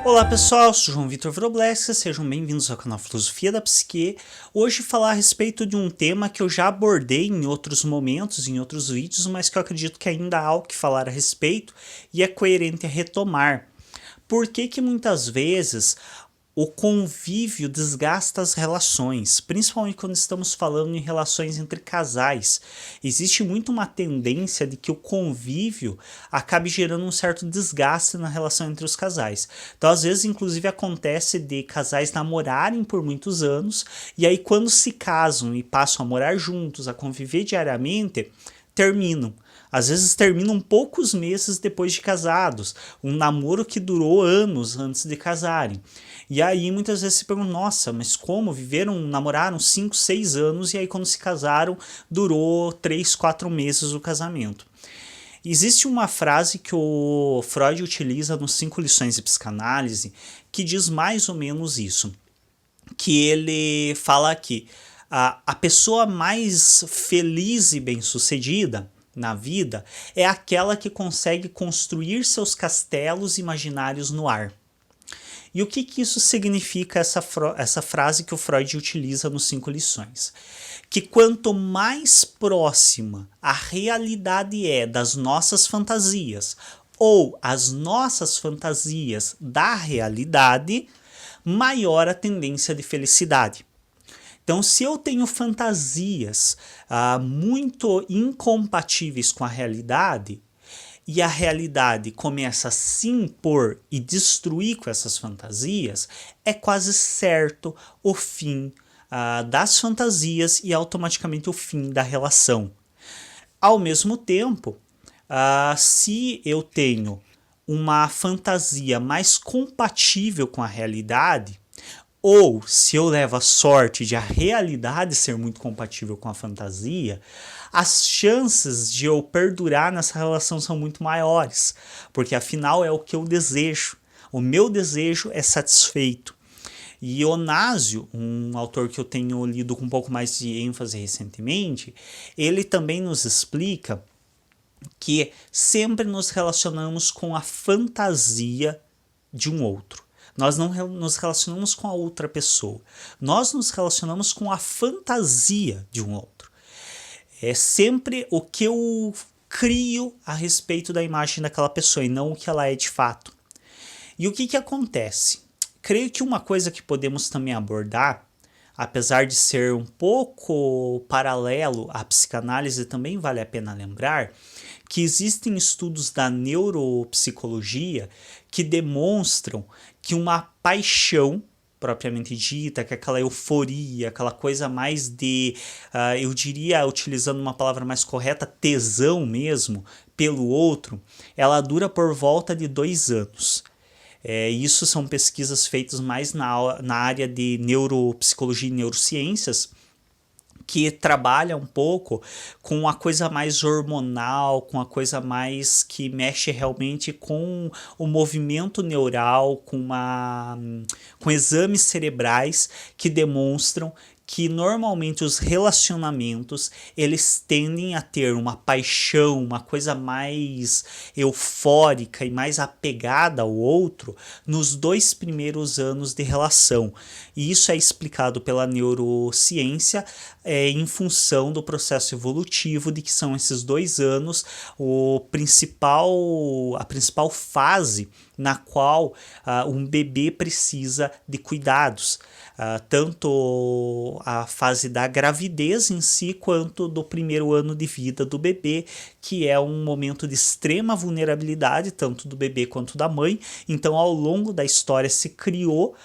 Olá pessoal, sou João Vitor Wroblewski, sejam bem-vindos ao canal Filosofia da Psique. Hoje falar a respeito de um tema que eu já abordei em outros momentos, em outros vídeos, mas que eu acredito que ainda há algo que falar a respeito e é coerente a retomar. Por que que muitas vezes o convívio desgasta as relações, principalmente quando estamos falando em relações entre casais? Existe muito uma tendência de que o convívio acabe gerando um certo desgaste na relação entre os casais. Então, às vezes, inclusive, acontece de casais namorarem por muitos anos, e aí quando se casam e passam a morar juntos, a conviver diariamente, terminam. Às vezes terminam poucos meses depois de casados, um namoro que durou anos antes de casarem. E aí muitas vezes se perguntam, nossa, mas como viveram, namoraram 5, 6 anos e aí quando se casaram durou 3, 4 meses o casamento. Existe uma frase que o Freud utiliza nos 5 lições de psicanálise que diz mais ou menos isso, que ele fala que a pessoa mais feliz e bem-sucedida na vida é aquela que consegue construir seus castelos imaginários no ar. E o que isso significa, essa frase que o Freud utiliza nos 5 lições? Que quanto mais próxima a realidade é das nossas fantasias, ou as nossas fantasias da realidade, maior a tendência de felicidade. Então, se eu tenho fantasias muito incompatíveis com a realidade, e a realidade começa a se impor e destruir com essas fantasias, é quase certo o fim das fantasias e automaticamente o fim da relação. Ao mesmo tempo, se eu tenho uma fantasia mais compatível com a realidade, ou se eu levo a sorte de a realidade ser muito compatível com a fantasia, as chances de eu perdurar nessa relação são muito maiores, porque afinal é o que eu desejo, o meu desejo é satisfeito. E Onásio, um autor que eu tenho lido com um pouco mais de ênfase recentemente, ele também nos explica que sempre nos relacionamos com a fantasia de um outro. Nós não nos relacionamos com a outra pessoa. Nós nos relacionamos com a fantasia de um outro. É sempre o que eu crio a respeito da imagem daquela pessoa e não o que ela é de fato. E o que acontece? Creio que uma coisa que podemos também abordar, apesar de ser um pouco paralelo à psicanálise, também vale a pena lembrar que existem estudos da neuropsicologia que demonstram que uma paixão propriamente dita, que aquela euforia, aquela coisa mais de, eu diria, utilizando uma palavra mais correta, tesão mesmo, pelo outro, ela dura por volta de 2 anos. Isso são pesquisas feitas mais na área de neuropsicologia e neurociências, que trabalha um pouco com a coisa mais hormonal, com a coisa mais que mexe realmente com o movimento neural, com exames cerebrais que demonstram que normalmente os relacionamentos eles tendem a ter uma paixão, uma coisa mais eufórica e mais apegada ao outro nos 2 primeiros anos de relação. E isso é explicado pela neurociência em função do processo evolutivo de que são esses 2 anos a principal fase na qual um bebê precisa de cuidados. Tanto a fase da gravidez em si, quanto do primeiro ano de vida do bebê, que é um momento de extrema vulnerabilidade, tanto do bebê quanto da mãe. Então, ao longo da história se criou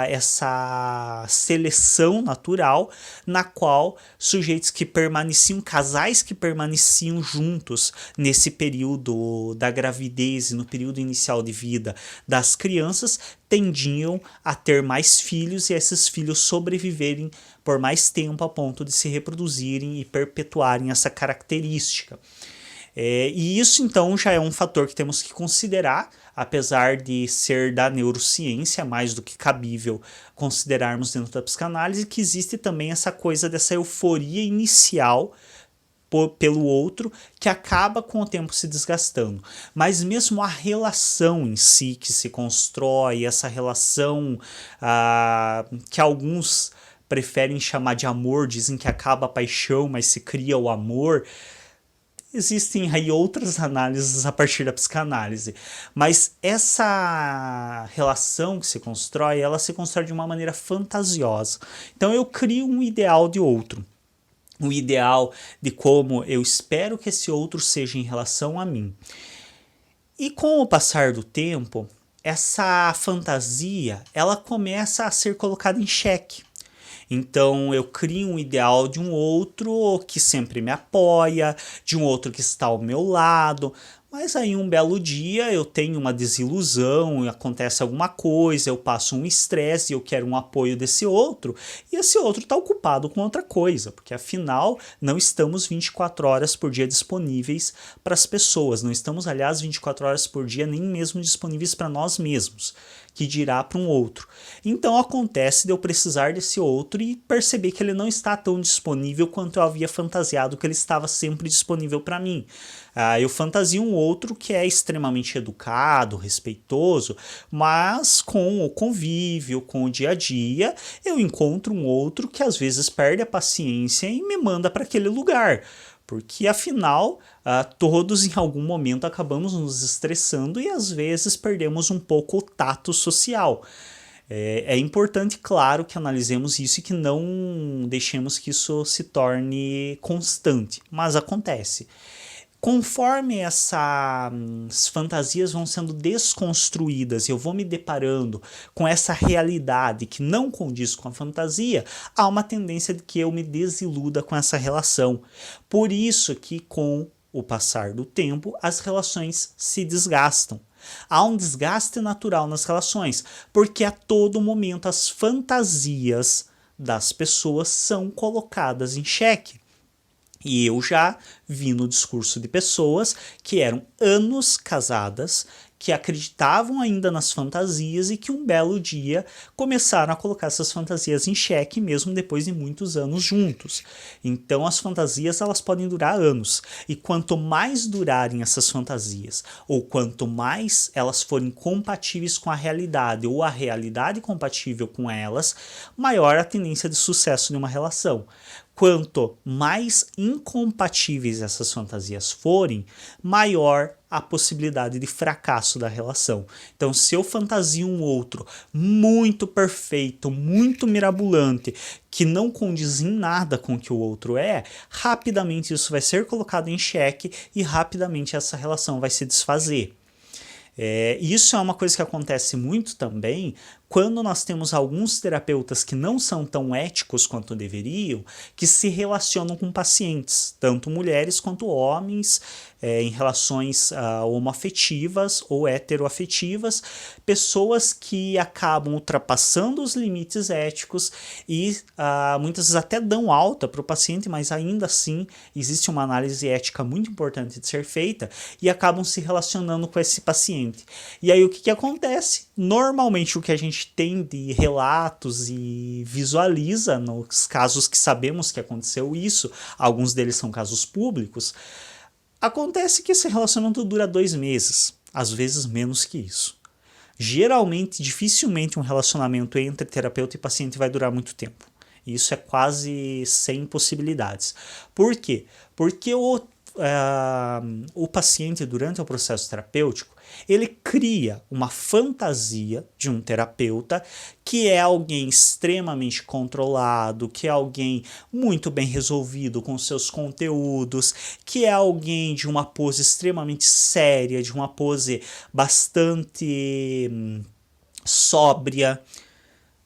essa seleção natural, na qual sujeitos que permaneciam, casais que permaneciam juntos nesse período da gravidez e no período inicial de vida das crianças, tendiam a ter mais filhos e esses filhos sobreviverem por mais tempo a ponto de se reproduzirem e perpetuarem essa característica. E isso então já é um fator que temos que considerar, apesar de ser da neurociência mais do que cabível considerarmos dentro da psicanálise, que existe também essa coisa dessa euforia inicial pelo outro, que acaba com o tempo se desgastando. Mas mesmo a relação em si que se constrói, essa relação que alguns preferem chamar de amor, dizem que acaba a paixão, mas se cria o amor. Existem aí outras análises a partir da psicanálise, mas essa relação que se constrói, ela se constrói de uma maneira fantasiosa. Então eu crio um ideal de outro, um ideal de como eu espero que esse outro seja em relação a mim. E com o passar do tempo, essa fantasia, ela começa a ser colocada em xeque. Então eu crio um ideal de um outro que sempre me apoia, de um outro que está ao meu lado, mas aí um belo dia eu tenho uma desilusão, acontece alguma coisa, eu passo um estresse e eu quero um apoio desse outro, e esse outro está ocupado com outra coisa, porque afinal não estamos 24 horas por dia disponíveis para as pessoas, não estamos, aliás, 24 horas por dia nem mesmo disponíveis para nós mesmos, que dirá para um outro. Então acontece de eu precisar desse outro e perceber que ele não está tão disponível quanto eu havia fantasiado que ele estava sempre disponível para mim. Eu fantasio um outro que é extremamente educado, respeitoso, mas com o convívio, com o dia a dia, eu encontro um outro que às vezes perde a paciência e me manda para aquele lugar. Porque afinal, todos em algum momento acabamos nos estressando e às vezes perdemos um pouco o tato social. É importante, claro, que analisemos isso e que não deixemos que isso se torne constante, mas acontece. Conforme essas fantasias vão sendo desconstruídas e eu vou me deparando com essa realidade que não condiz com a fantasia, há uma tendência de que eu me desiluda com essa relação. Por isso que com o passar do tempo as relações se desgastam. Há um desgaste natural nas relações, porque a todo momento as fantasias das pessoas são colocadas em xeque. E eu já vi no discurso de pessoas que eram anos casadas, que acreditavam ainda nas fantasias e que um belo dia começaram a colocar essas fantasias em xeque mesmo depois de muitos anos juntos. Então as fantasias elas podem durar anos e quanto mais durarem essas fantasias ou quanto mais elas forem compatíveis com a realidade ou a realidade compatível com elas, maior a tendência de sucesso de uma relação. Quanto mais incompatíveis essas fantasias forem, maior a possibilidade de fracasso da relação. Então, se eu fantasio um outro muito perfeito, muito mirabolante, que não condiz em nada com o que o outro é, rapidamente isso vai ser colocado em xeque e rapidamente essa relação vai se desfazer. Isso é uma coisa que acontece muito também quando nós temos alguns terapeutas que não são tão éticos quanto deveriam, que se relacionam com pacientes, tanto mulheres quanto homens, em relações homoafetivas ou heteroafetivas, pessoas que acabam ultrapassando os limites éticos e muitas vezes até dão alta para o paciente, mas ainda assim existe uma análise ética muito importante de ser feita e acabam se relacionando com esse paciente. E aí o que acontece? Normalmente o que a gente tem de relatos e visualiza nos casos que sabemos que aconteceu isso, alguns deles são casos públicos, acontece que esse relacionamento dura 2 meses, às vezes menos que isso. Geralmente, dificilmente um relacionamento entre terapeuta e paciente vai durar muito tempo. Isso é quase sem possibilidades. Por quê? Porque o paciente, durante o processo terapêutico, ele cria uma fantasia de um terapeuta que é alguém extremamente controlado, que é alguém muito bem resolvido com seus conteúdos, que é alguém de uma pose extremamente séria, de uma pose bastante sóbria.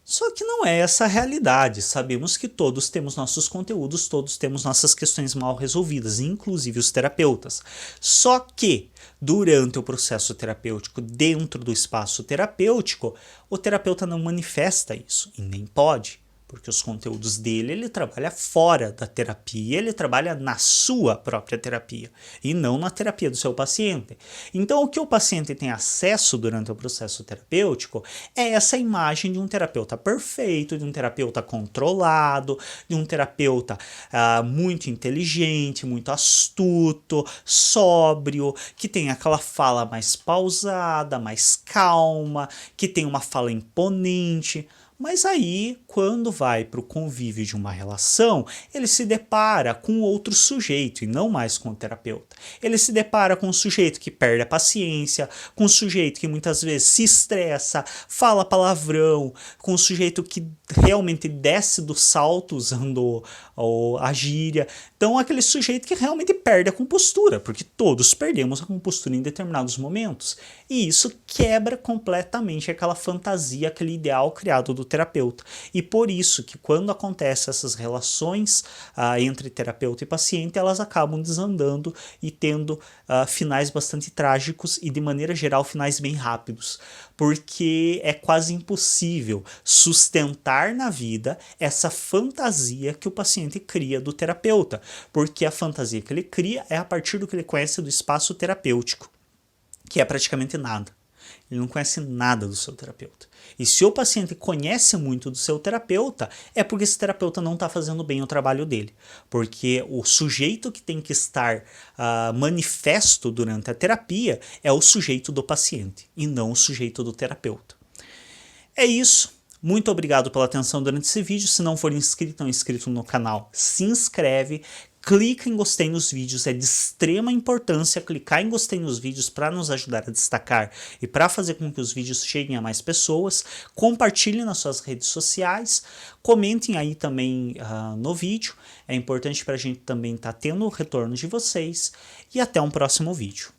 Só que não é essa a realidade. Sabemos que todos temos nossos conteúdos, todos temos nossas questões mal resolvidas, inclusive os terapeutas. Só que, durante o processo terapêutico, dentro do espaço terapêutico, o terapeuta não manifesta isso, e nem pode, porque os conteúdos dele ele trabalha fora da terapia, ele trabalha na sua própria terapia e não na terapia do seu paciente. Então, o que o paciente tem acesso durante o processo terapêutico é essa imagem de um terapeuta perfeito, de um terapeuta controlado, de um terapeuta muito inteligente, muito astuto, sóbrio, que tem aquela fala mais pausada, mais calma, que tem uma fala imponente. Mas aí, quando vai para o convívio de uma relação, ele se depara com outro sujeito e não mais com o terapeuta. Ele se depara com um sujeito que perde a paciência, com um sujeito que muitas vezes se estressa, fala palavrão, com um sujeito que realmente desce do salto usando a gíria. Então, aquele sujeito que realmente perde a compostura, porque todos perdemos a compostura em determinados momentos. E isso quebra completamente aquela fantasia, aquele ideal criado do terapeuta. E por isso que quando acontecem essas relações entre terapeuta e paciente, elas acabam desandando e tendo finais bastante trágicos e, de maneira geral, finais bem rápidos. Porque é quase impossível sustentar na vida essa fantasia que o paciente cria do terapeuta, porque a fantasia que ele cria é a partir do que ele conhece do espaço terapêutico, que é praticamente nada. Ele não conhece nada do seu terapeuta. E se o paciente conhece muito do seu terapeuta, é porque esse terapeuta não está fazendo bem o trabalho dele. Porque o sujeito que tem que estar manifesto durante a terapia é o sujeito do paciente, e não o sujeito do terapeuta. É isso. Muito obrigado pela atenção durante esse vídeo. Se não for inscrito ou inscrito no canal, se inscreve. Clica em gostei nos vídeos, é de extrema importância clicar em gostei nos vídeos para nos ajudar a destacar e para fazer com que os vídeos cheguem a mais pessoas. Compartilhe nas suas redes sociais, comentem aí também no vídeo, é importante para a gente também estar tendo o retorno de vocês e até um próximo vídeo.